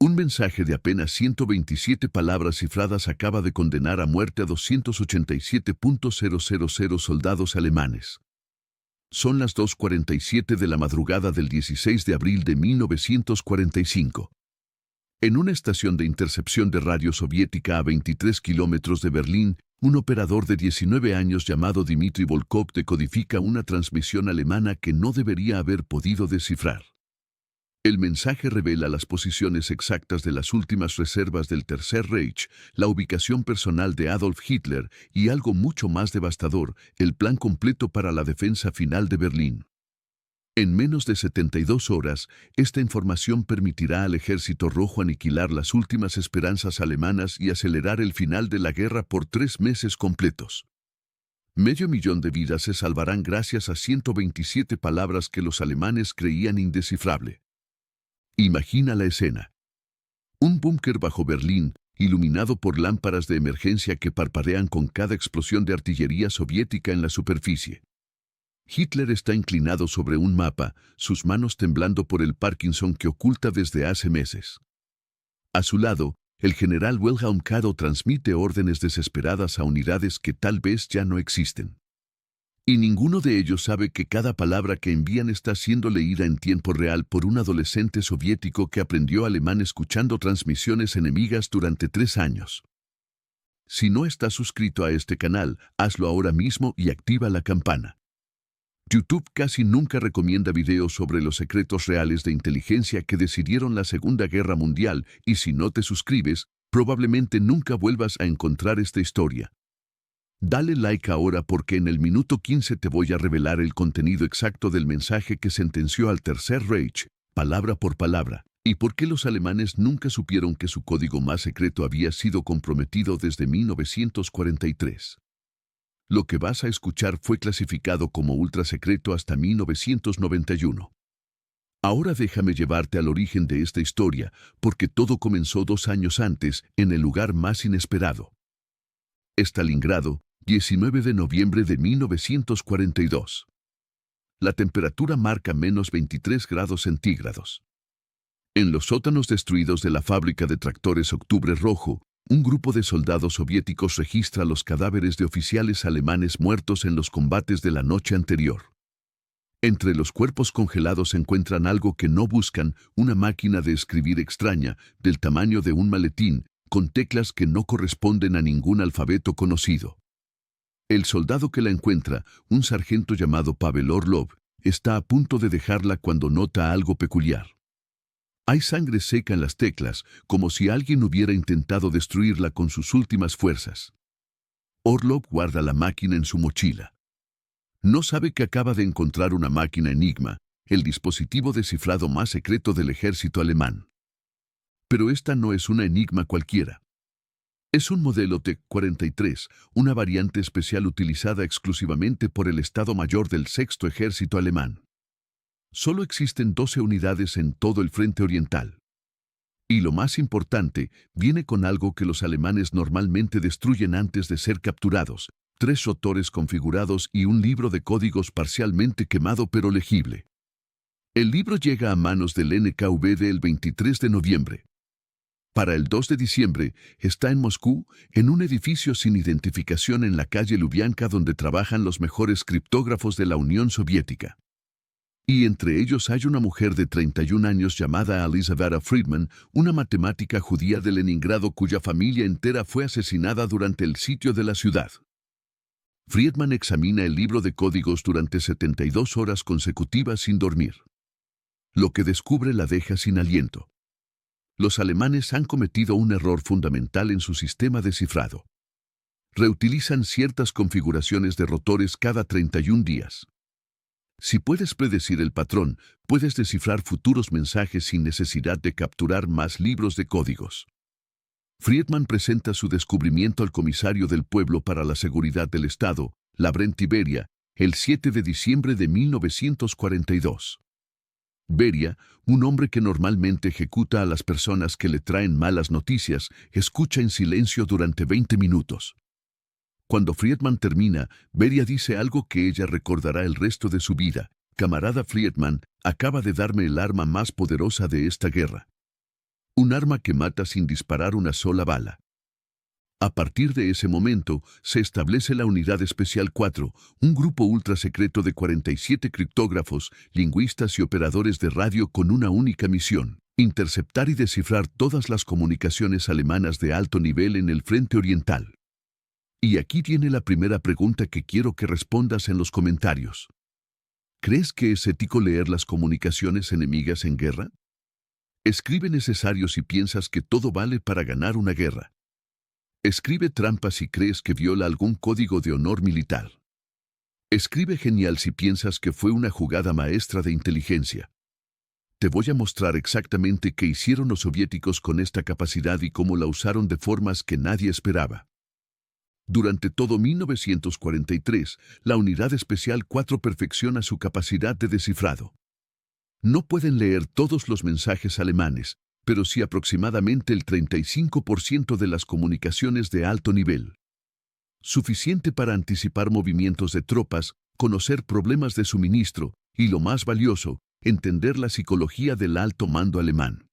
Un mensaje de apenas 127 palabras cifradas acaba de condenar a muerte a 287.000 soldados alemanes. Son las 2:47 de la madrugada del 16 de abril de 1945. En una estación de intercepción de radio soviética a 23 kilómetros de Berlín, un operador de 19 años llamado Dmitry Volkov decodifica una transmisión alemana que no debería haber podido descifrar. El mensaje revela las posiciones exactas de las últimas reservas del Tercer Reich, la ubicación personal de Adolf Hitler y algo mucho más devastador, el plan completo para la defensa final de Berlín. En menos de 72 horas, esta información permitirá al Ejército Rojo aniquilar las últimas esperanzas alemanas y acelerar el final de la guerra por 3 meses completos. 500.000 de vidas se salvarán gracias a 127 palabras que los alemanes creían indescifrable. Imagina la escena. Un búnker bajo Berlín, iluminado por lámparas de emergencia que parpadean con cada explosión de artillería soviética en la superficie. Hitler está inclinado sobre un mapa, sus manos temblando por el Parkinson que oculta desde hace meses. A su lado, el general Wilhelm Kado transmite órdenes desesperadas a unidades que tal vez ya no existen. Y ninguno de ellos sabe que cada palabra que envían está siendo leída en tiempo real por un adolescente soviético que aprendió alemán escuchando transmisiones enemigas durante 3 años. Si no estás suscrito a este canal, hazlo ahora mismo y activa la campana. YouTube casi nunca recomienda videos sobre los secretos reales de inteligencia que decidieron la Segunda Guerra Mundial, y si no te suscribes, probablemente nunca vuelvas a encontrar esta historia. Dale like ahora porque en el minuto 15 te voy a revelar el contenido exacto del mensaje que sentenció al Tercer Reich, palabra por palabra, y por qué los alemanes nunca supieron que su código más secreto había sido comprometido desde 1943. Lo que vas a escuchar fue clasificado como ultrasecreto hasta 1991. Ahora déjame llevarte al origen de esta historia, porque todo comenzó 2 años antes, en el lugar más inesperado. Stalingrado, 19 de noviembre de 1942. La temperatura marca menos 23 grados centígrados. En los sótanos destruidos de la fábrica de tractores Octubre Rojo, un grupo de soldados soviéticos registra los cadáveres de oficiales alemanes muertos en los combates de la noche anterior. Entre los cuerpos congelados encuentran algo que no buscan, una máquina de escribir extraña, del tamaño de un maletín, con teclas que no corresponden a ningún alfabeto conocido. El soldado que la encuentra, un sargento llamado Pavel Orlov, está a punto de dejarla cuando nota algo peculiar. Hay sangre seca en las teclas, como si alguien hubiera intentado destruirla con sus últimas fuerzas. Orlov guarda la máquina en su mochila. No sabe que acaba de encontrar una máquina Enigma, el dispositivo descifrado más secreto del ejército alemán. Pero esta no es una Enigma cualquiera. Es un modelo T-43, una variante especial utilizada exclusivamente por el Estado Mayor del Sexto Ejército Alemán. Solo existen 12 unidades en todo el frente oriental. Y lo más importante, viene con algo que los alemanes normalmente destruyen antes de ser capturados: 3 rotores configurados y un libro de códigos parcialmente quemado pero legible. El libro llega a manos del NKVD el 23 de noviembre. Para el 2 de diciembre, está en Moscú, en un edificio sin identificación en la calle Lubyanka donde trabajan los mejores criptógrafos de la Unión Soviética. Y entre ellos hay una mujer de 31 años llamada Elizaveta Friedman, una matemática judía de Leningrado cuya familia entera fue asesinada durante el sitio de la ciudad. Friedman examina el libro de códigos durante 72 horas consecutivas sin dormir. Lo que descubre la deja sin aliento. Los alemanes han cometido un error fundamental en su sistema de cifrado. Reutilizan ciertas configuraciones de rotores cada 31 días. Si puedes predecir el patrón, puedes descifrar futuros mensajes sin necesidad de capturar más libros de códigos. Friedman presenta su descubrimiento al comisario del pueblo para la seguridad del Estado, Lavrenti Beria, el 7 de diciembre de 1942. Beria, un hombre que normalmente ejecuta a las personas que le traen malas noticias, escucha en silencio durante 20 minutos. Cuando Friedman termina, Beria dice algo que ella recordará el resto de su vida: camarada Friedman, acaba de darme el arma más poderosa de esta guerra. Un arma que mata sin disparar una sola bala. A partir de ese momento, se establece la Unidad Especial 4, un grupo ultrasecreto de 47 criptógrafos, lingüistas y operadores de radio con una única misión: interceptar y descifrar todas las comunicaciones alemanas de alto nivel en el frente oriental. Y aquí viene la primera pregunta que quiero que respondas en los comentarios. ¿Crees que es ético leer las comunicaciones enemigas en guerra? Escribe necesario si piensas que todo vale para ganar una guerra. Escribe trampa si crees que viola algún código de honor militar. Escribe genial si piensas que fue una jugada maestra de inteligencia. Te voy a mostrar exactamente qué hicieron los soviéticos con esta capacidad y cómo la usaron de formas que nadie esperaba. Durante todo 1943, la Unidad Especial 4 perfecciona su capacidad de descifrado. No pueden leer todos los mensajes alemanes, pero sí aproximadamente el 35% de las comunicaciones de alto nivel. Suficiente para anticipar movimientos de tropas, conocer problemas de suministro y, lo más valioso, entender la psicología del alto mando alemán.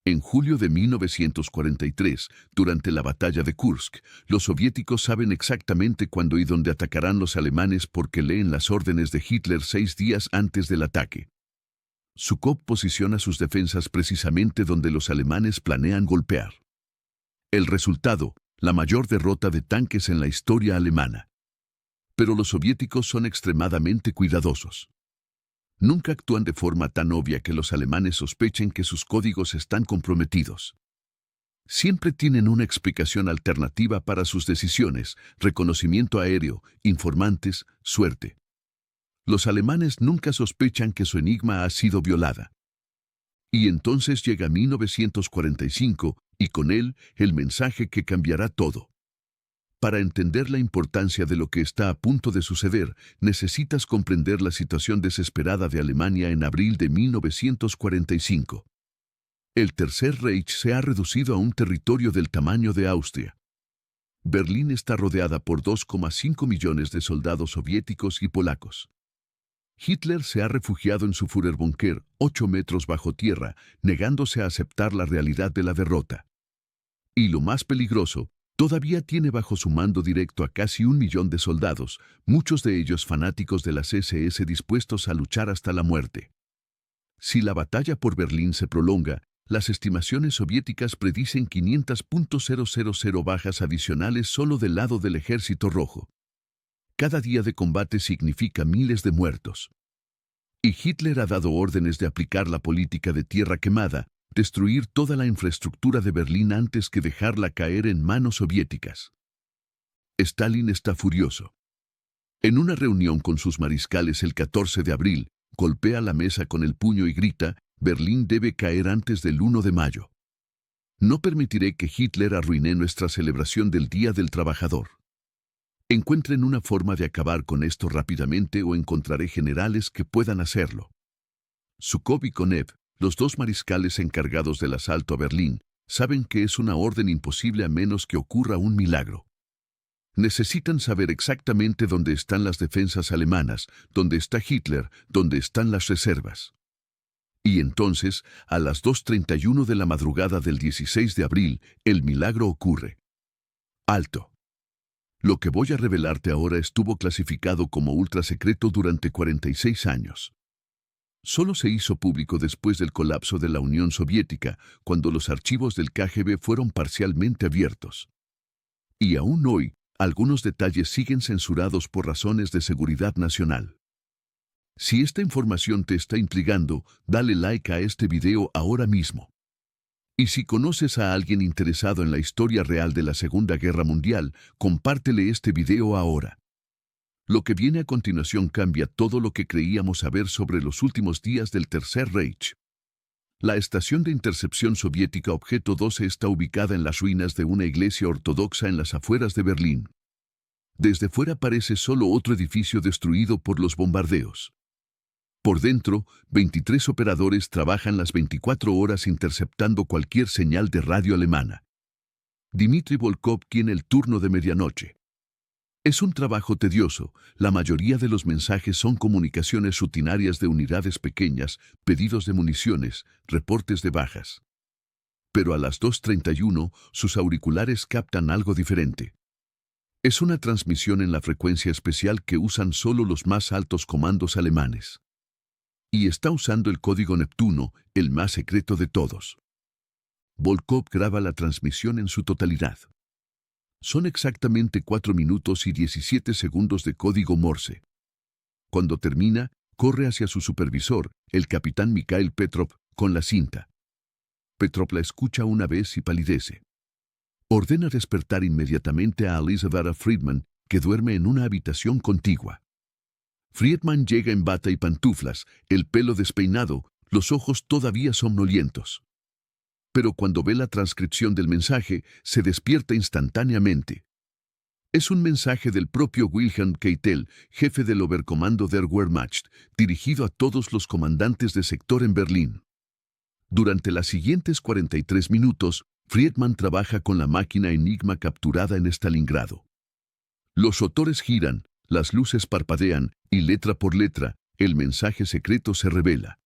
En julio de 1943, durante la batalla de Kursk, los soviéticos saben exactamente cuándo y dónde atacarán los alemanes porque leen las órdenes de Hitler 6 días antes del ataque. Zhukov posiciona sus defensas precisamente donde los alemanes planean golpear. El resultado: la mayor derrota de tanques en la historia alemana. Pero los soviéticos son extremadamente cuidadosos. Nunca actúan de forma tan obvia que los alemanes sospechen que sus códigos están comprometidos. Siempre tienen una explicación alternativa para sus decisiones: reconocimiento aéreo, informantes, suerte. Los alemanes nunca sospechan que su enigma ha sido violada. Y entonces llega 1945, y con él, el mensaje que cambiará todo. Para entender la importancia de lo que está a punto de suceder, necesitas comprender la situación desesperada de Alemania en abril de 1945. El Tercer Reich se ha reducido a un territorio del tamaño de Austria. Berlín está rodeada por 2,5 millones de soldados soviéticos y polacos. Hitler se ha refugiado en su Führerbunker, 8 metros bajo tierra, negándose a aceptar la realidad de la derrota. Y lo más peligroso, todavía tiene bajo su mando directo a casi 1 millón de soldados, muchos de ellos fanáticos de las SS dispuestos a luchar hasta la muerte. Si la batalla por Berlín se prolonga, las estimaciones soviéticas predicen 500.000 bajas adicionales solo del lado del Ejército Rojo. Cada día de combate significa miles de muertos. Y Hitler ha dado órdenes de aplicar la política de tierra quemada, destruir toda la infraestructura de Berlín antes que dejarla caer en manos soviéticas. Stalin está furioso. En una reunión con sus mariscales el 14 de abril, golpea la mesa con el puño y grita: Berlín debe caer antes del 1 de mayo. No permitiré que Hitler arruine nuestra celebración del Día del Trabajador. Encuentren una forma de acabar con esto rápidamente o encontraré generales que puedan hacerlo. Zhukov y Konev, los dos mariscales encargados del asalto a Berlín, saben que es una orden imposible a menos que ocurra un milagro. Necesitan saber exactamente dónde están las defensas alemanas, dónde está Hitler, dónde están las reservas. Y entonces, a las 2:31 de la madrugada del 16 de abril, el milagro ocurre. Alto. Lo que voy a revelarte ahora estuvo clasificado como ultrasecreto durante 46 años. Solo se hizo público después del colapso de la Unión Soviética, cuando los archivos del KGB fueron parcialmente abiertos. Y aún hoy, algunos detalles siguen censurados por razones de seguridad nacional. Si esta información te está intrigando, dale like a este video ahora mismo. Y si conoces a alguien interesado en la historia real de la Segunda Guerra Mundial, compártele este video ahora. Lo que viene a continuación cambia todo lo que creíamos saber sobre los últimos días del Tercer Reich. La estación de intercepción soviética Objeto 12 está ubicada en las ruinas de una iglesia ortodoxa en las afueras de Berlín. Desde fuera parece solo otro edificio destruido por los bombardeos. Por dentro, 23 operadores trabajan las 24 horas interceptando cualquier señal de radio alemana. Dmitry Volkov tiene el turno de medianoche. Es un trabajo tedioso, la mayoría de los mensajes son comunicaciones rutinarias de unidades pequeñas, pedidos de municiones, reportes de bajas. pero a las 2:31 sus auriculares captan algo diferente. Es una transmisión en la frecuencia especial que usan solo los más altos comandos alemanes. Y está usando el código Neptuno, el más secreto de todos. Volkov graba la transmisión en su totalidad. Son exactamente 4 minutos y 17 segundos de código Morse. Cuando termina, corre hacia su supervisor, el capitán Mikhail Petrov, con la cinta. Petrov la escucha una vez y palidece. Ordena despertar inmediatamente a Elizabeth Friedman, que duerme en una habitación contigua. Friedman llega en bata y pantuflas, el pelo despeinado, los ojos todavía somnolientos. Pero cuando ve la transcripción del mensaje, se despierta instantáneamente. Es un mensaje del propio Wilhelm Keitel, jefe del Oberkommando der Wehrmacht, dirigido a todos los comandantes de sector en Berlín. Durante las siguientes 43 minutos, Friedman trabaja con la máquina Enigma capturada en Stalingrado. Los rotores giran, las luces parpadean, y letra por letra, el mensaje secreto se revela.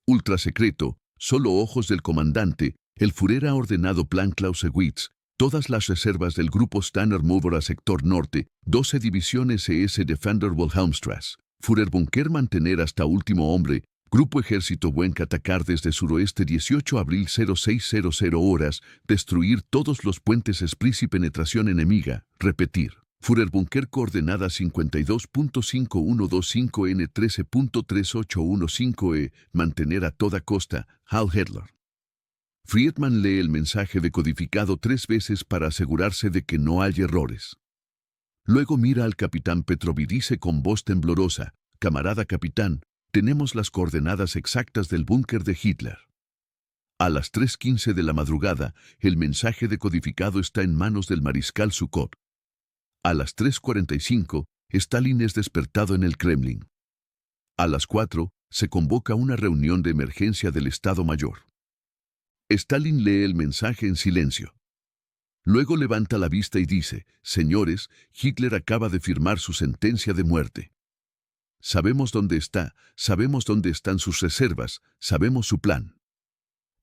Ultrasecreto, solo ojos del comandante, el Führer ha ordenado Plan Clausewitz, todas las reservas del grupo Stanner Mover a sector norte, 12 divisiones ES Defender Wilhelmstrasse, Führerbunker mantener hasta último hombre, Grupo Ejército Buen atacar desde suroeste 18 abril 0600 horas, destruir todos los puentes Spritz y penetración enemiga, repetir. Führerbunker coordenada 52.5125 N 13.3815 mantener a toda costa, Heil Hitler. Friedman lee el mensaje decodificado 3 veces para asegurarse de que no hay errores. Luego mira al capitán Petrov y dice con voz temblorosa, camarada capitán, tenemos las coordenadas exactas del búnker de Hitler. A las 3:15 de la madrugada, el mensaje decodificado está en manos del mariscal Zhukov. A las 3:45, Stalin es despertado en el Kremlin. A las 4, se convoca una reunión de emergencia del Estado Mayor. Stalin lee el mensaje en silencio. Luego levanta la vista y dice, señores, Hitler acaba de firmar su sentencia de muerte. Sabemos dónde está, sabemos dónde están sus reservas, sabemos su plan.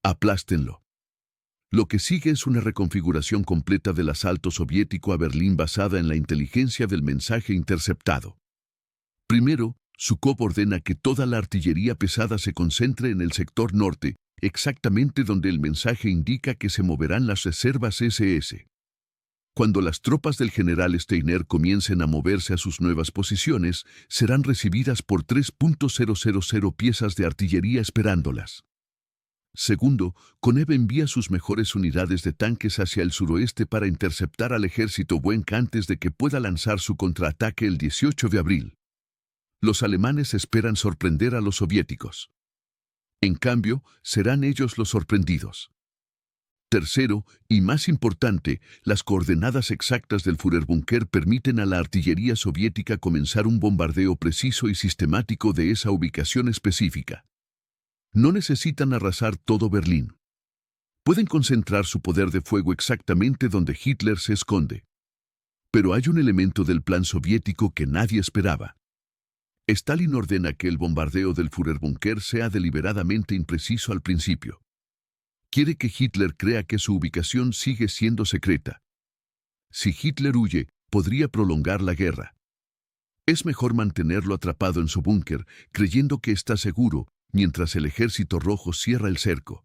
Aplástenlo. Lo que sigue es una reconfiguración completa del asalto soviético a Berlín basada en la inteligencia del mensaje interceptado. Primero, Zhukov ordena que toda la artillería pesada se concentre en el sector norte, exactamente donde el mensaje indica que se moverán las reservas SS. Cuando las tropas del general Steiner comiencen a moverse a sus nuevas posiciones, serán recibidas por 3.000 piezas de artillería esperándolas. Segundo, Konev envía sus mejores unidades de tanques hacia el suroeste para interceptar al ejército Buenk antes de que pueda lanzar su contraataque el 18 de abril. Los alemanes esperan sorprender a los soviéticos. En cambio, serán ellos los sorprendidos. Tercero, y más importante, las coordenadas exactas del Führerbunker permiten a la artillería soviética comenzar un bombardeo preciso y sistemático de esa ubicación específica. No necesitan arrasar todo Berlín. Pueden concentrar su poder de fuego exactamente donde Hitler se esconde. Pero hay un elemento del plan soviético que nadie esperaba. Stalin ordena que el bombardeo del Führerbunker sea deliberadamente impreciso al principio. Quiere que Hitler crea que su ubicación sigue siendo secreta. Si Hitler huye, podría prolongar la guerra. Es mejor mantenerlo atrapado en su búnker, creyendo que está seguro, mientras el ejército rojo cierra el cerco.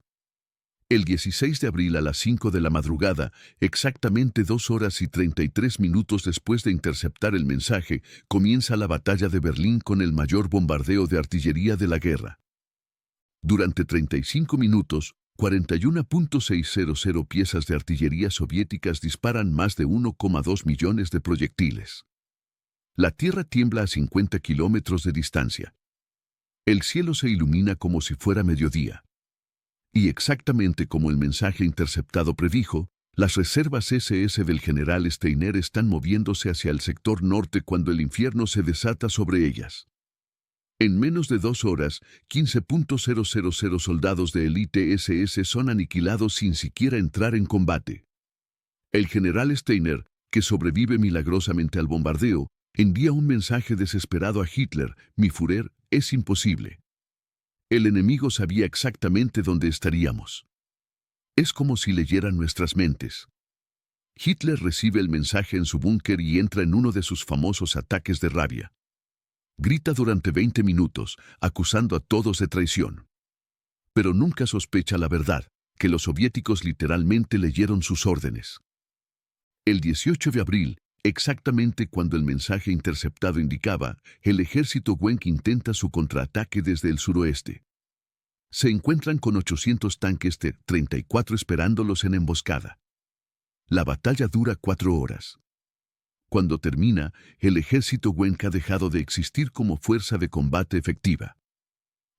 El 16 de abril a las 5 de la madrugada, exactamente 2 horas y 33 minutos después de interceptar el mensaje, comienza la batalla de Berlín con el mayor bombardeo de artillería de la guerra. Durante 35 minutos, 41.600 piezas de artillería soviéticas disparan más de 1,2 millones de proyectiles. La tierra tiembla a 50 kilómetros de distancia. El cielo se ilumina como si fuera mediodía. Y exactamente como el mensaje interceptado predijo, las reservas SS del general Steiner están moviéndose hacia el sector norte cuando el infierno se desata sobre ellas. En menos de 2 horas, 15.000 soldados de élite SS son aniquilados sin siquiera entrar en combate. El general Steiner, que sobrevive milagrosamente al bombardeo, envía un mensaje desesperado a Hitler: mi Führer, es imposible. El enemigo sabía exactamente dónde estaríamos. Es como si leyeran nuestras mentes. Hitler recibe el mensaje en su búnker y entra en uno de sus famosos ataques de rabia. Grita durante 20 minutos, acusando a todos de traición. Pero nunca sospecha la verdad, que los soviéticos literalmente leyeron sus órdenes. El 18 de abril, exactamente cuando el mensaje interceptado indicaba, el ejército Wenck intenta su contraataque desde el suroeste. Se encuentran con 800 tanques T-34 esperándolos en emboscada. La batalla dura 4 horas. Cuando termina, el ejército Wenck ha dejado de existir como fuerza de combate efectiva.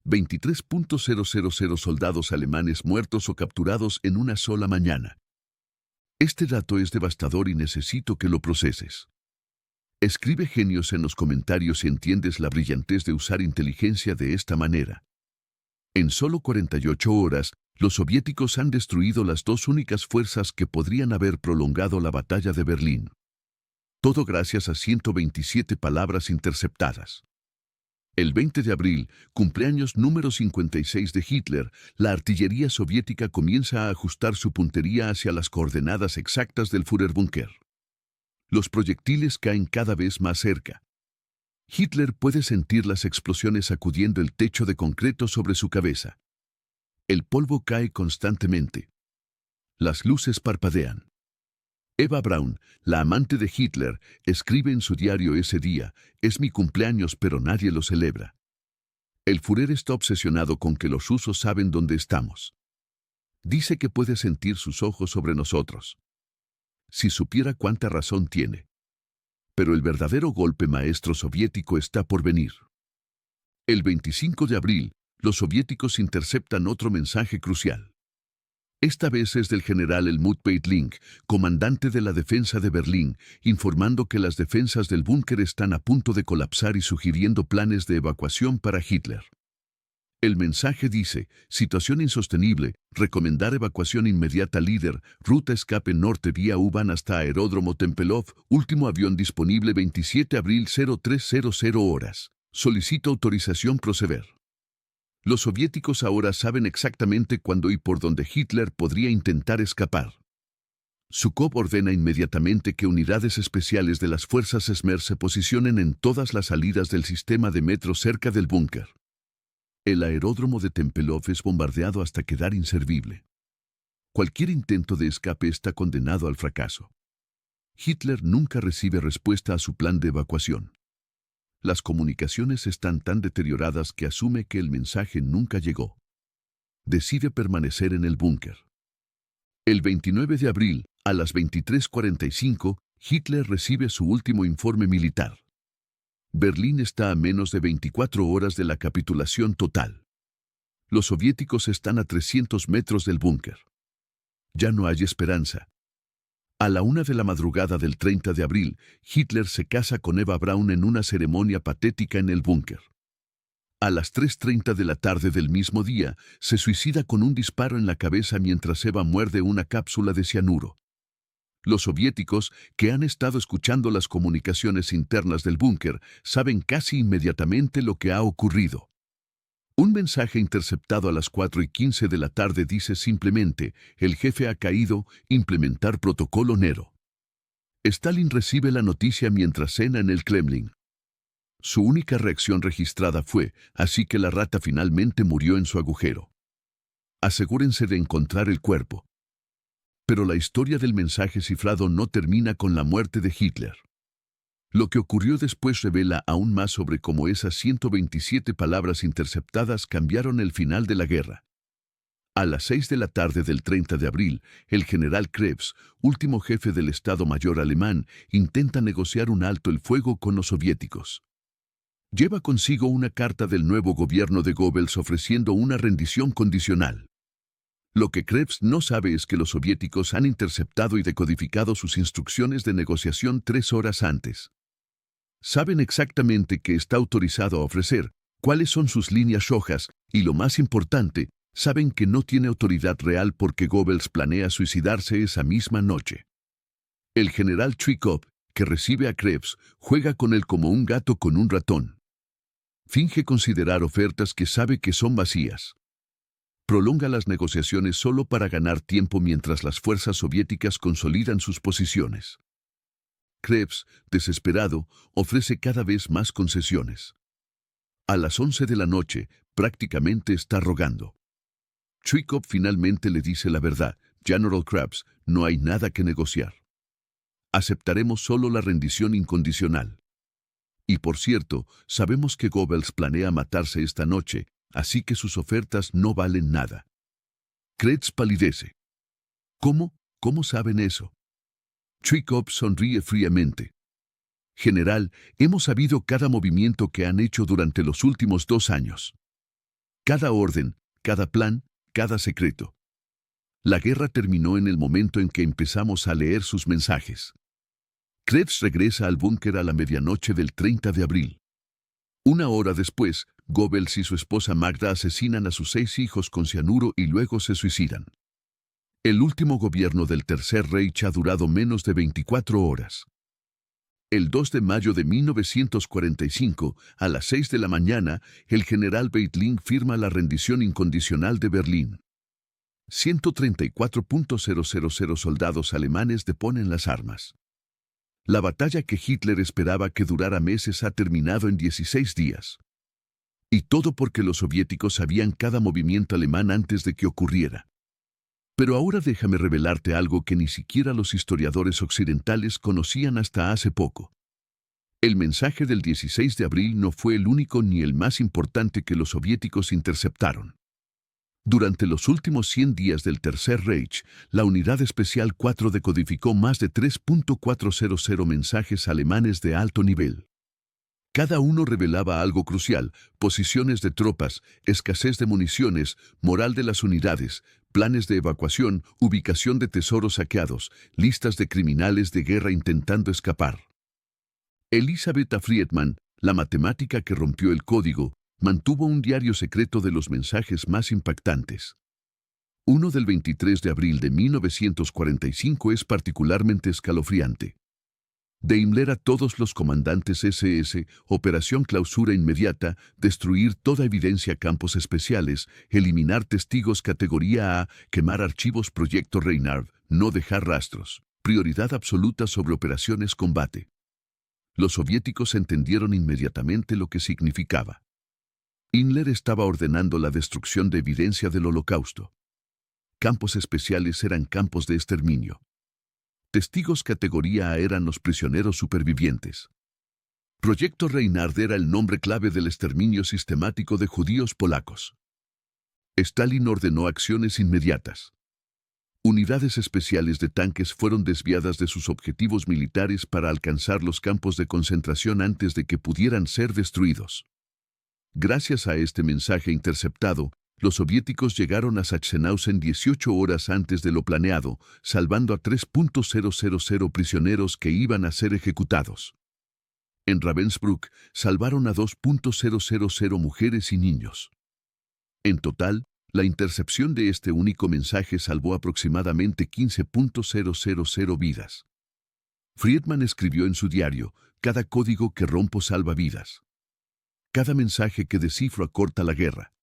23.000 soldados alemanes muertos o capturados en una sola mañana. Este dato es devastador y necesito que lo proceses. Escribe genios en los comentarios si entiendes la brillantez de usar inteligencia de esta manera. En solo 48 horas, los soviéticos han destruido las dos únicas fuerzas que podrían haber prolongado la batalla de Berlín. Todo gracias a 127 palabras interceptadas. El 20 de abril, cumpleaños número 56 de Hitler, la artillería soviética comienza a ajustar su puntería hacia las coordenadas exactas del Führerbunker. Los proyectiles caen cada vez más cerca. Hitler puede sentir las explosiones sacudiendo el techo de concreto sobre su cabeza. El polvo cae constantemente. Las luces parpadean. Eva Braun, la amante de Hitler, escribe en su diario ese día: «Es mi cumpleaños, pero nadie lo celebra». El Führer está obsesionado con que los rusos saben dónde estamos. Dice que puede sentir sus ojos sobre nosotros. Si supiera cuánta razón tiene. Pero el verdadero golpe maestro soviético está por venir. El 25 de abril, los soviéticos interceptan otro mensaje crucial. Esta vez es del general Helmut Weidling, comandante de la defensa de Berlín, informando que las defensas del búnker están a punto de colapsar y sugiriendo planes de evacuación para Hitler. El mensaje dice: situación insostenible, recomendar evacuación inmediata. Líder, ruta escape norte vía U-Bahn hasta aeródromo Tempelhof, último avión disponible 27 de abril 0300 horas. Solicito autorización proceder. Los soviéticos ahora saben exactamente cuándo y por dónde Hitler podría intentar escapar. Zhukov ordena inmediatamente que unidades especiales de las fuerzas Smer se posicionen en todas las salidas del sistema de metro cerca del búnker. El aeródromo de Tempelhof es bombardeado hasta quedar inservible. Cualquier intento de escape está condenado al fracaso. Hitler nunca recibe respuesta a su plan de evacuación. Las comunicaciones están tan deterioradas que asume que el mensaje nunca llegó. Decide permanecer en el búnker. El 29 de abril, a las 23:45, Hitler recibe su último informe militar. Berlín está a menos de 24 horas de la capitulación total. Los soviéticos están a 300 metros del búnker. Ya no hay esperanza. A la 1 de la madrugada del 30 de abril, Hitler se casa con Eva Braun en una ceremonia patética en el búnker. A las 3:30 de la tarde del mismo día, se suicida con un disparo en la cabeza mientras Eva muerde una cápsula de cianuro. Los soviéticos, que han estado escuchando las comunicaciones internas del búnker, saben casi inmediatamente lo que ha ocurrido. Un mensaje interceptado a las 4:15 de la tarde dice simplemente: el jefe ha caído, implementar protocolo Nero. Stalin recibe la noticia mientras cena en el Kremlin. Su única reacción registrada fue: así que la rata finalmente murió en su agujero. Asegúrense de encontrar el cuerpo. Pero la historia del mensaje cifrado no termina con la muerte de Hitler. Lo que ocurrió después revela aún más sobre cómo esas 127 palabras interceptadas cambiaron el final de la guerra. A las 6 de la tarde del 30 de abril, el general Krebs, último jefe del Estado Mayor alemán, intenta negociar un alto el fuego con los soviéticos. Lleva consigo una carta del nuevo gobierno de Goebbels ofreciendo una rendición condicional. Lo que Krebs no sabe es que los soviéticos han interceptado y decodificado sus instrucciones de negociación 3 horas antes. Saben exactamente qué está autorizado a ofrecer, cuáles son sus líneas rojas, y lo más importante, saben que no tiene autoridad real porque Goebbels planea suicidarse esa misma noche. El general Zhukov, que recibe a Krebs, juega con él como un gato con un ratón. Finge considerar ofertas que sabe que son vacías. prolonga las negociaciones solo para ganar tiempo mientras las fuerzas soviéticas consolidan sus posiciones. Krebs, desesperado, ofrece cada vez más concesiones. A las 11 de la noche, prácticamente está rogando. Zhukov finalmente le dice la verdad: General Krebs, no hay nada que negociar. Aceptaremos solo la rendición incondicional. Y por cierto, sabemos que Goebbels planea matarse esta noche, así que sus ofertas no valen nada. Krebs palidece. ¿Cómo? ¿Cómo saben eso? Zhukov sonríe fríamente. General, hemos sabido cada movimiento que han hecho durante los últimos 2 años. Cada orden, cada plan, cada secreto. La guerra terminó en el momento en que empezamos a leer sus mensajes. Krebs regresa al búnker a la medianoche del 30 de abril. 1 hora después, Goebbels y su esposa Magda asesinan a sus 6 hijos con cianuro y luego se suicidan. El último gobierno del Tercer Reich ha durado menos de 24 horas. El 2 de mayo de 1945, a las 6 de la mañana, el general Weitling firma la rendición incondicional de Berlín. 134.000 soldados alemanes deponen las armas. La batalla que Hitler esperaba que durara meses ha terminado en 16 días. Y todo porque los soviéticos sabían cada movimiento alemán antes de que ocurriera. Pero ahora déjame revelarte algo que ni siquiera los historiadores occidentales conocían hasta hace poco. El mensaje del 16 de abril no fue el único ni el más importante que los soviéticos interceptaron. Durante los últimos 100 días del Tercer Reich, la Unidad Especial 4 decodificó más de 3.400 mensajes alemanes de alto nivel. Cada uno revelaba algo crucial: posiciones de tropas, escasez de municiones, moral de las unidades, planes de evacuación, ubicación de tesoros saqueados, listas de criminales de guerra intentando escapar. Elisabeth Friedman, la matemática que rompió el código, mantuvo un diario secreto de los mensajes más impactantes. Uno del 23 de abril de 1945 es particularmente escalofriante. Daimler a todos los comandantes SS, operación clausura inmediata, destruir toda evidencia, campos especiales, eliminar testigos categoría A, quemar archivos, proyecto Reinhard, no dejar rastros, prioridad absoluta sobre operaciones combate. Los soviéticos entendieron inmediatamente lo que significaba. Himmler estaba ordenando la destrucción de evidencia del Holocausto. Campos especiales eran campos de exterminio. Testigos categoría A eran los prisioneros supervivientes. Proyecto Reinhard era el nombre clave del exterminio sistemático de judíos polacos. Stalin ordenó acciones inmediatas. Unidades especiales de tanques fueron desviadas de sus objetivos militares para alcanzar los campos de concentración antes de que pudieran ser destruidos. Gracias a este mensaje interceptado, los soviéticos llegaron a Sachsenhausen 18 horas antes de lo planeado, salvando a 3.000 prisioneros que iban a ser ejecutados. En Ravensbrück, salvaron a 2.000 mujeres y niños. En total, la intercepción de este único mensaje salvó aproximadamente 15.000 vidas. Friedman escribió en su diario: cada código que rompo salva vidas. Cada mensaje que descifro acorta la guerra.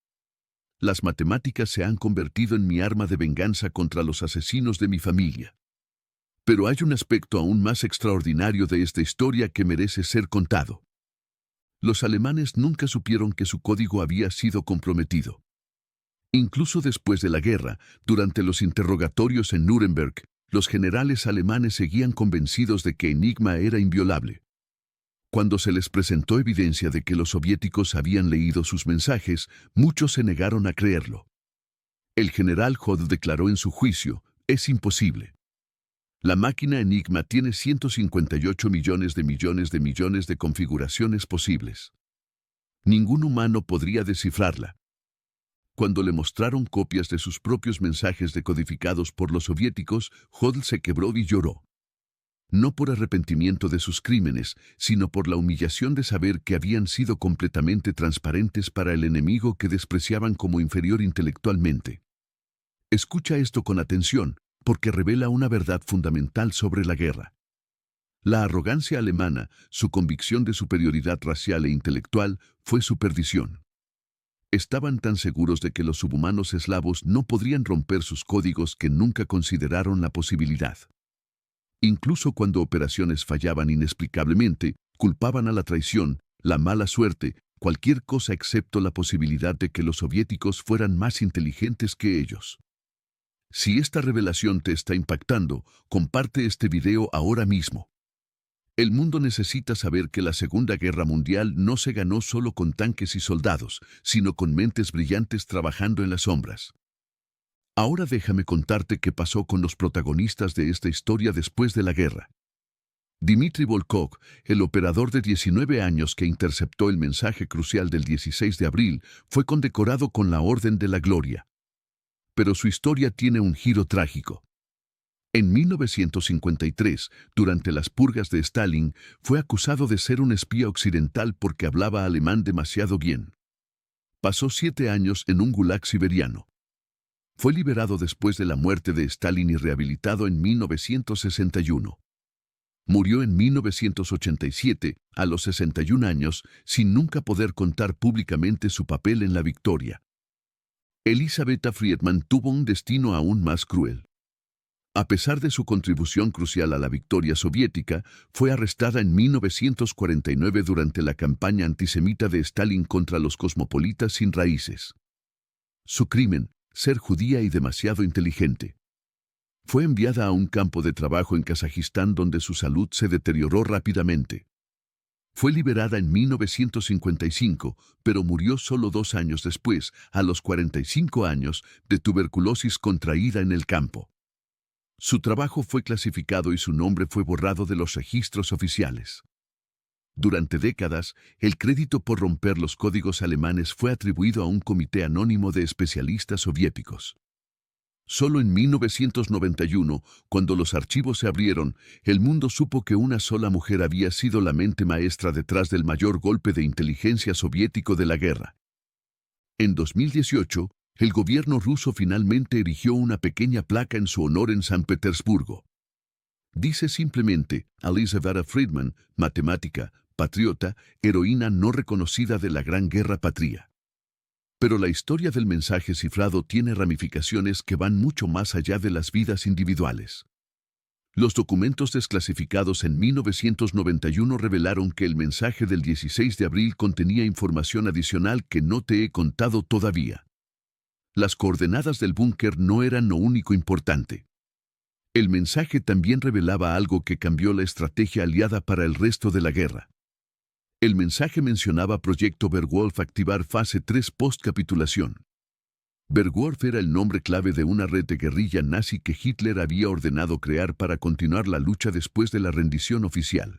Las matemáticas se han convertido en mi arma de venganza contra los asesinos de mi familia. Pero hay un aspecto aún más extraordinario de esta historia que merece ser contado. Los alemanes nunca supieron que su código había sido comprometido. Incluso después de la guerra, durante los interrogatorios en Nuremberg, los generales alemanes seguían convencidos de que Enigma era inviolable. Cuando se les presentó evidencia de que los soviéticos habían leído sus mensajes, muchos se negaron a creerlo. El general Hodel declaró en su juicio: es imposible. La máquina Enigma tiene 158 millones de configuraciones posibles. Ningún humano podría descifrarla. Cuando le mostraron copias de sus propios mensajes decodificados por los soviéticos, Hodel se quebró y lloró. No por arrepentimiento de sus crímenes, sino por la humillación de saber que habían sido completamente transparentes para el enemigo que despreciaban como inferior intelectualmente. Escucha esto con atención, porque revela una verdad fundamental sobre la guerra. La arrogancia alemana, su convicción de superioridad racial e intelectual, fue su perdición. Estaban tan seguros de que los subhumanos eslavos no podrían romper sus códigos que nunca consideraron la posibilidad. Incluso cuando operaciones fallaban inexplicablemente, culpaban a la traición, la mala suerte, cualquier cosa excepto la posibilidad de que los soviéticos fueran más inteligentes que ellos. Si esta revelación te está impactando, comparte este video ahora mismo. El mundo necesita saber que la Segunda Guerra Mundial no se ganó solo con tanques y soldados, sino con mentes brillantes trabajando en las sombras. Ahora déjame contarte qué pasó con los protagonistas de esta historia después de la guerra. Dmitry Volkov, el operador de 19 años que interceptó el mensaje crucial del 16 de abril, fue condecorado con la Orden de la Gloria. Pero su historia tiene un giro trágico. En 1953, durante las purgas de Stalin, fue acusado de ser un espía occidental porque hablaba alemán demasiado bien. Pasó 7 años en un gulag siberiano. Fue liberado después de la muerte de Stalin y rehabilitado en 1961. Murió en 1987, a los 61 años, sin nunca poder contar públicamente su papel en la victoria. Elisabetta Friedman tuvo un destino aún más cruel. A pesar de su contribución crucial a la victoria soviética, fue arrestada en 1949 durante la campaña antisemita de Stalin contra los cosmopolitas sin raíces. Su crimen, ser judía y demasiado inteligente. Fue enviada a un campo de trabajo en Kazajistán donde su salud se deterioró rápidamente. Fue liberada en 1955, pero murió solo 2 años después, a los 45 años, de tuberculosis contraída en el campo. Su trabajo fue clasificado y su nombre fue borrado de los registros oficiales. Durante décadas, el crédito por romper los códigos alemanes fue atribuido a un comité anónimo de especialistas soviéticos. Solo en 1991, cuando los archivos se abrieron, el mundo supo que una sola mujer había sido la mente maestra detrás del mayor golpe de inteligencia soviético de la guerra. En 2018, el gobierno ruso finalmente erigió una pequeña placa en su honor en San Petersburgo. Dice simplemente, Elisabetta Friedman, matemática, patriota, heroína no reconocida de la Gran Guerra Patria. Pero la historia del mensaje cifrado tiene ramificaciones que van mucho más allá de las vidas individuales. Los documentos desclasificados en 1991 revelaron que el mensaje del 16 de abril contenía información adicional que no te he contado todavía. Las coordenadas del búnker no eran lo único importante. El mensaje también revelaba algo que cambió la estrategia aliada para el resto de la guerra. El mensaje mencionaba Proyecto Werwolf activar fase 3 post-capitulación. Werwolf era el nombre clave de una red de guerrilla nazi que Hitler había ordenado crear para continuar la lucha después de la rendición oficial.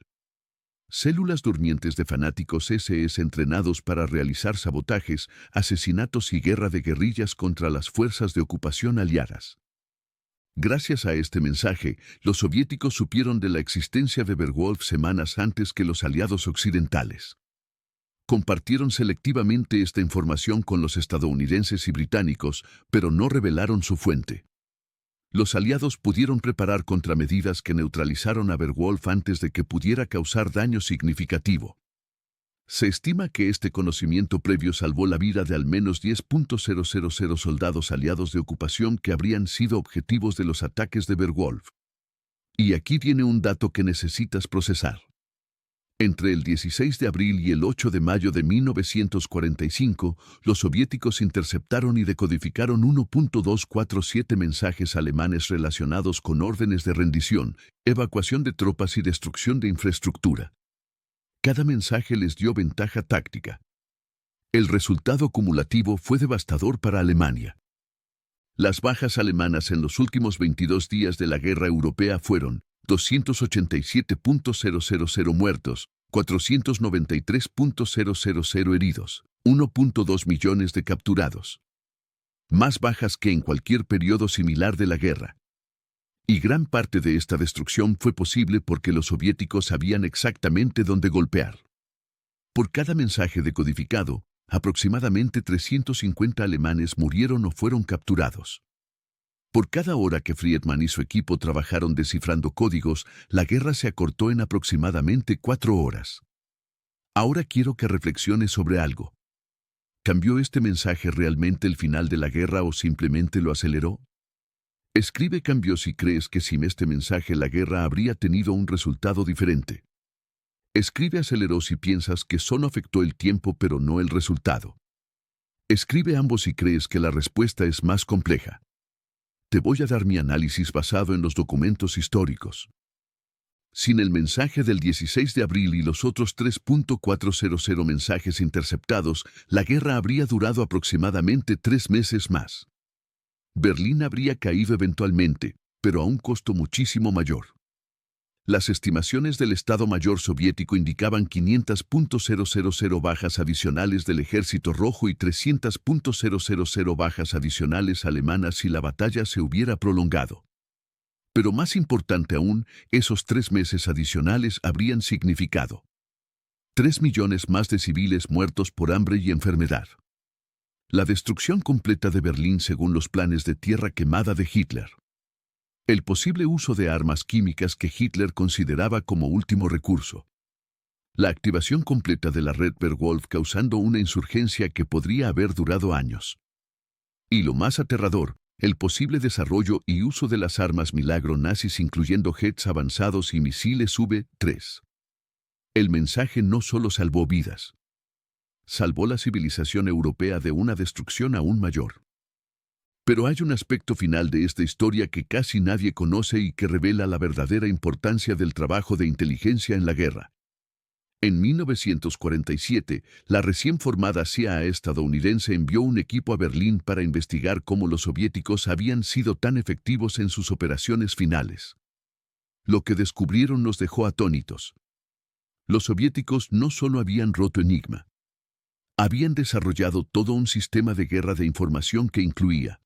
Células durmientes de fanáticos SS entrenados para realizar sabotajes, asesinatos y guerra de guerrillas contra las fuerzas de ocupación aliadas. Gracias a este mensaje, los soviéticos supieron de la existencia de Werwolf semanas antes que los aliados occidentales. Compartieron selectivamente esta información con los estadounidenses y británicos, pero no revelaron su fuente. Los aliados pudieron preparar contramedidas que neutralizaron a Werwolf antes de que pudiera causar daño significativo. Se estima que este conocimiento previo salvó la vida de al menos 10.000 soldados aliados de ocupación que habrían sido objetivos de los ataques de Werwolf. Y aquí viene un dato que necesitas procesar. Entre el 16 de abril y el 8 de mayo de 1945, los soviéticos interceptaron y decodificaron 1.247 mensajes alemanes relacionados con órdenes de rendición, evacuación de tropas y destrucción de infraestructura. Cada mensaje les dio ventaja táctica. El resultado acumulativo fue devastador para Alemania. Las bajas alemanas en los últimos 22 días de la guerra europea fueron 287.000 muertos, 493.000 heridos, 1.2 millones de capturados. Más bajas que en cualquier periodo similar de la guerra. Y gran parte de esta destrucción fue posible porque los soviéticos sabían exactamente dónde golpear. Por cada mensaje decodificado, aproximadamente 350 alemanes murieron o fueron capturados. Por cada hora que Friedman y su equipo trabajaron descifrando códigos, la guerra se acortó en aproximadamente 4 horas. Ahora quiero que reflexiones sobre algo. ¿Cambió este mensaje realmente el final de la guerra o simplemente lo aceleró? Escribe cambio si crees que sin este mensaje la guerra habría tenido un resultado diferente. Escribe aceleró si piensas que solo afectó el tiempo pero no el resultado. Escribe ambos si crees que la respuesta es más compleja. Te voy a dar mi análisis basado en los documentos históricos. Sin el mensaje del 16 de abril y los otros 3.400 mensajes interceptados, la guerra habría durado aproximadamente 3 meses más. Berlín habría caído eventualmente, pero a un costo muchísimo mayor. Las estimaciones del Estado Mayor soviético indicaban 500.000 bajas adicionales del Ejército Rojo y 300.000 bajas adicionales alemanas si la batalla se hubiera prolongado. Pero más importante aún, esos 3 meses adicionales habrían significado 3 millones más de civiles muertos por hambre y enfermedad. La destrucción completa de Berlín según los planes de tierra quemada de Hitler. El posible uso de armas químicas que Hitler consideraba como último recurso. La activación completa de la red Werwolf causando una insurgencia que podría haber durado años. Y lo más aterrador, el posible desarrollo y uso de las armas milagro nazis incluyendo jets avanzados y misiles V-3. El mensaje no solo salvó vidas. Salvó la civilización europea de una destrucción aún mayor. Pero hay un aspecto final de esta historia que casi nadie conoce y que revela la verdadera importancia del trabajo de inteligencia en la guerra. En 1947, la recién formada CIA estadounidense envió un equipo a Berlín para investigar cómo los soviéticos habían sido tan efectivos en sus operaciones finales. Lo que descubrieron nos dejó atónitos. Los soviéticos no solo habían roto Enigma. Habían desarrollado todo un sistema de guerra de información que incluía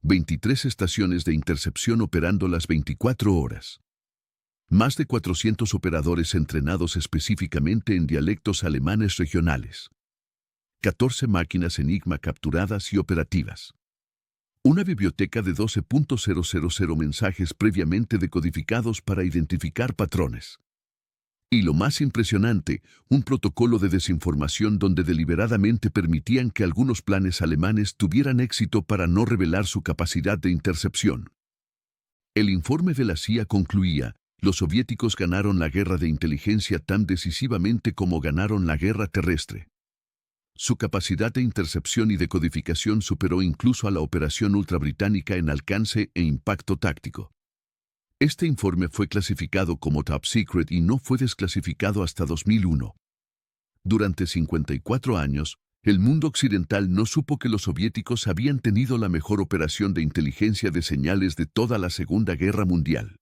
23 estaciones de intercepción operando las 24 horas. Más de 400 operadores entrenados específicamente en dialectos alemanes regionales. 14 máquinas Enigma capturadas y operativas. Una biblioteca de 12.000 mensajes previamente decodificados para identificar patrones. Y lo más impresionante, un protocolo de desinformación donde deliberadamente permitían que algunos planes alemanes tuvieran éxito para no revelar su capacidad de intercepción. El informe de la CIA concluía, los soviéticos ganaron la guerra de inteligencia tan decisivamente como ganaron la guerra terrestre. Su capacidad de intercepción y decodificación superó incluso a la operación ultrabritánica en alcance e impacto táctico. Este informe fue clasificado como Top Secret y no fue desclasificado hasta 2001. Durante 54 años, el mundo occidental no supo que los soviéticos habían tenido la mejor operación de inteligencia de señales de toda la Segunda Guerra Mundial.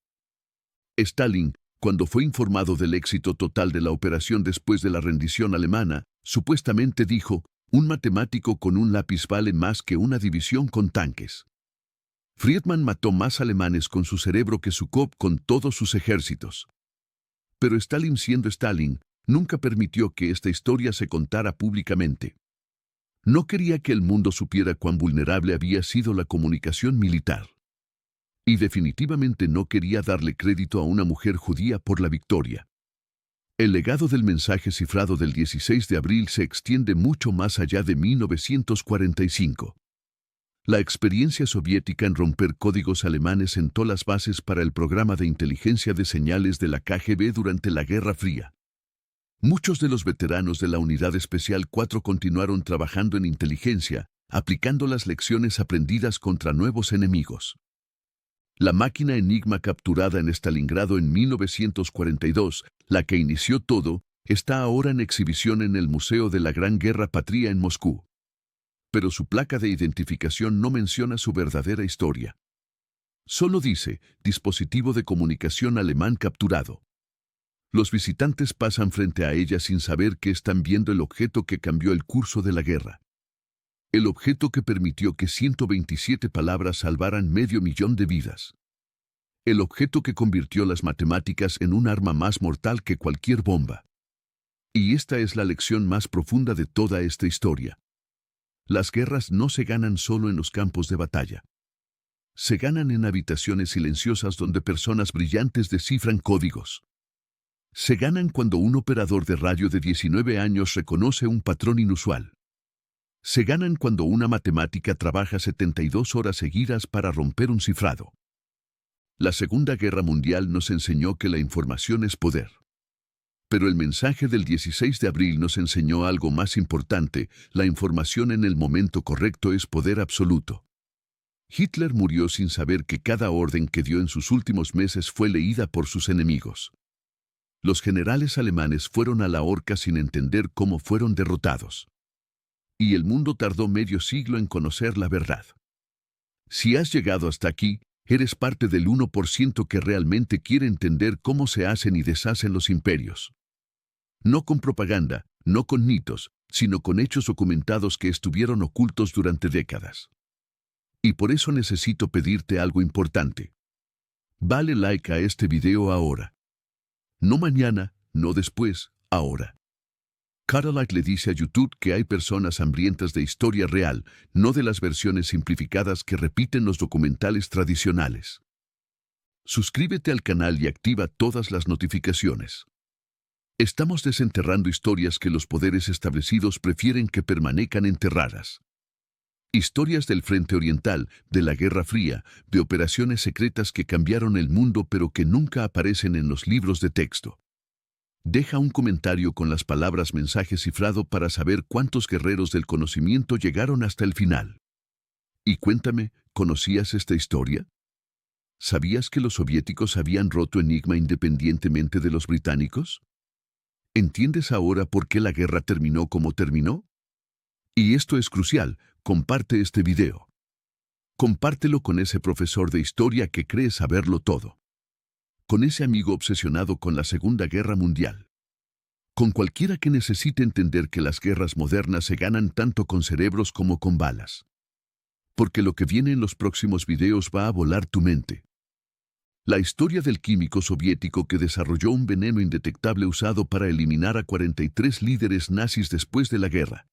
Stalin, cuando fue informado del éxito total de la operación después de la rendición alemana, supuestamente dijo, un matemático con un lápiz vale más que una división con tanques. Friedman mató más alemanes con su cerebro que Zhukov con todos sus ejércitos. Pero Stalin, siendo Stalin, nunca permitió que esta historia se contara públicamente. No quería que el mundo supiera cuán vulnerable había sido la comunicación militar. Y definitivamente no quería darle crédito a una mujer judía por la victoria. El legado del mensaje cifrado del 16 de abril se extiende mucho más allá de 1945. La experiencia soviética en romper códigos alemanes sentó las bases para el programa de inteligencia de señales de la KGB durante la Guerra Fría. Muchos de los veteranos de la Unidad Especial 4 continuaron trabajando en inteligencia, aplicando las lecciones aprendidas contra nuevos enemigos. La máquina Enigma capturada en Stalingrado en 1942, la que inició todo, está ahora en exhibición en el Museo de la Gran Guerra Patria en Moscú. Pero su placa de identificación no menciona su verdadera historia. Solo dice, dispositivo de comunicación alemán capturado. Los visitantes pasan frente a ella sin saber que están viendo el objeto que cambió el curso de la guerra. El objeto que permitió que 127 palabras salvaran 500.000 de vidas. El objeto que convirtió las matemáticas en un arma más mortal que cualquier bomba. Y esta es la lección más profunda de toda esta historia. Las guerras no se ganan solo en los campos de batalla. Se ganan en habitaciones silenciosas donde personas brillantes descifran códigos. Se ganan cuando un operador de radio de 19 años reconoce un patrón inusual. Se ganan cuando una matemática trabaja 72 horas seguidas para romper un cifrado. La Segunda Guerra Mundial nos enseñó que la información es poder. Pero el mensaje del 16 de abril nos enseñó algo más importante: la información en el momento correcto es poder absoluto. Hitler murió sin saber que cada orden que dio en sus últimos meses fue leída por sus enemigos. Los generales alemanes fueron a la horca sin entender cómo fueron derrotados. Y el mundo tardó medio siglo en conocer la verdad. Si has llegado hasta aquí, eres parte del 1% que realmente quiere entender cómo se hacen y deshacen los imperios. No con propaganda, no con mitos, sino con hechos documentados que estuvieron ocultos durante décadas. Y por eso necesito pedirte algo importante. Dale like a este video ahora. No mañana, no después, ahora. Caroline le dice a YouTube que hay personas hambrientas de historia real, no de las versiones simplificadas que repiten los documentales tradicionales. Suscríbete al canal y activa todas las notificaciones. Estamos desenterrando historias que los poderes establecidos prefieren que permanezcan enterradas. Historias del Frente Oriental, de la Guerra Fría, de operaciones secretas que cambiaron el mundo pero que nunca aparecen en los libros de texto. Deja un comentario con las palabras mensaje cifrado para saber cuántos guerreros del conocimiento llegaron hasta el final. Y cuéntame, ¿conocías esta historia? ¿Sabías que los soviéticos habían roto Enigma independientemente de los británicos? ¿Entiendes ahora por qué la guerra terminó como terminó? Y esto es crucial: comparte este video. Compártelo con ese profesor de historia que cree saberlo todo. Con ese amigo obsesionado con la Segunda Guerra Mundial. Con cualquiera que necesite entender que las guerras modernas se ganan tanto con cerebros como con balas. Porque lo que viene en los próximos videos va a volar tu mente. La historia del químico soviético que desarrolló un veneno indetectable usado para eliminar a 43 líderes nazis después de la guerra.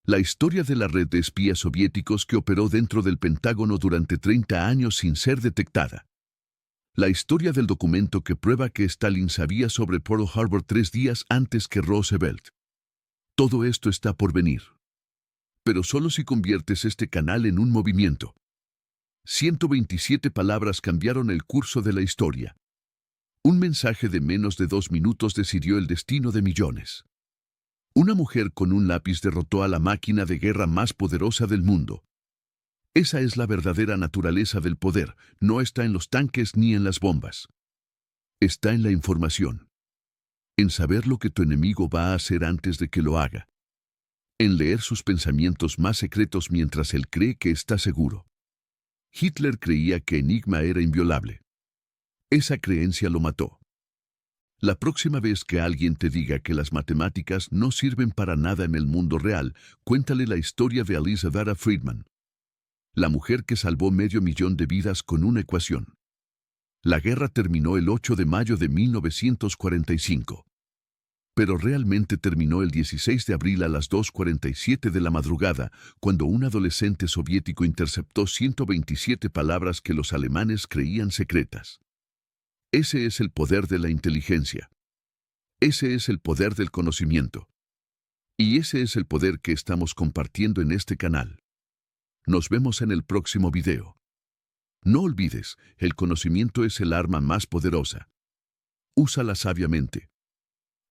La historia de la red de espías soviéticos que operó dentro del Pentágono durante 30 años sin ser detectada. La historia del documento que prueba que Stalin sabía sobre Pearl Harbor 3 días antes que Roosevelt. Todo esto está por venir. Pero solo si conviertes este canal en un movimiento. 127 palabras cambiaron el curso de la historia. Un mensaje de menos de 2 minutos decidió el destino de millones. Una mujer con un lápiz derrotó a la máquina de guerra más poderosa del mundo. Esa es la verdadera naturaleza del poder: no está en los tanques ni en las bombas. Está en la información. En saber lo que tu enemigo va a hacer antes de que lo haga. En leer sus pensamientos más secretos mientras él cree que está seguro. Hitler creía que Enigma era inviolable. Esa creencia lo mató. La próxima vez que alguien te diga que las matemáticas no sirven para nada en el mundo real, cuéntale la historia de Elizabeth Friedman. La mujer que salvó 500.000 de vidas con una ecuación. La guerra terminó el 8 de mayo de 1945. Pero realmente terminó el 16 de abril a las 2:47 de la madrugada, cuando un adolescente soviético interceptó 127 palabras que los alemanes creían secretas. Ese es el poder de la inteligencia. Ese es el poder del conocimiento. Y ese es el poder que estamos compartiendo en este canal. Nos vemos en el próximo video. No olvides, el conocimiento es el arma más poderosa. Úsala sabiamente.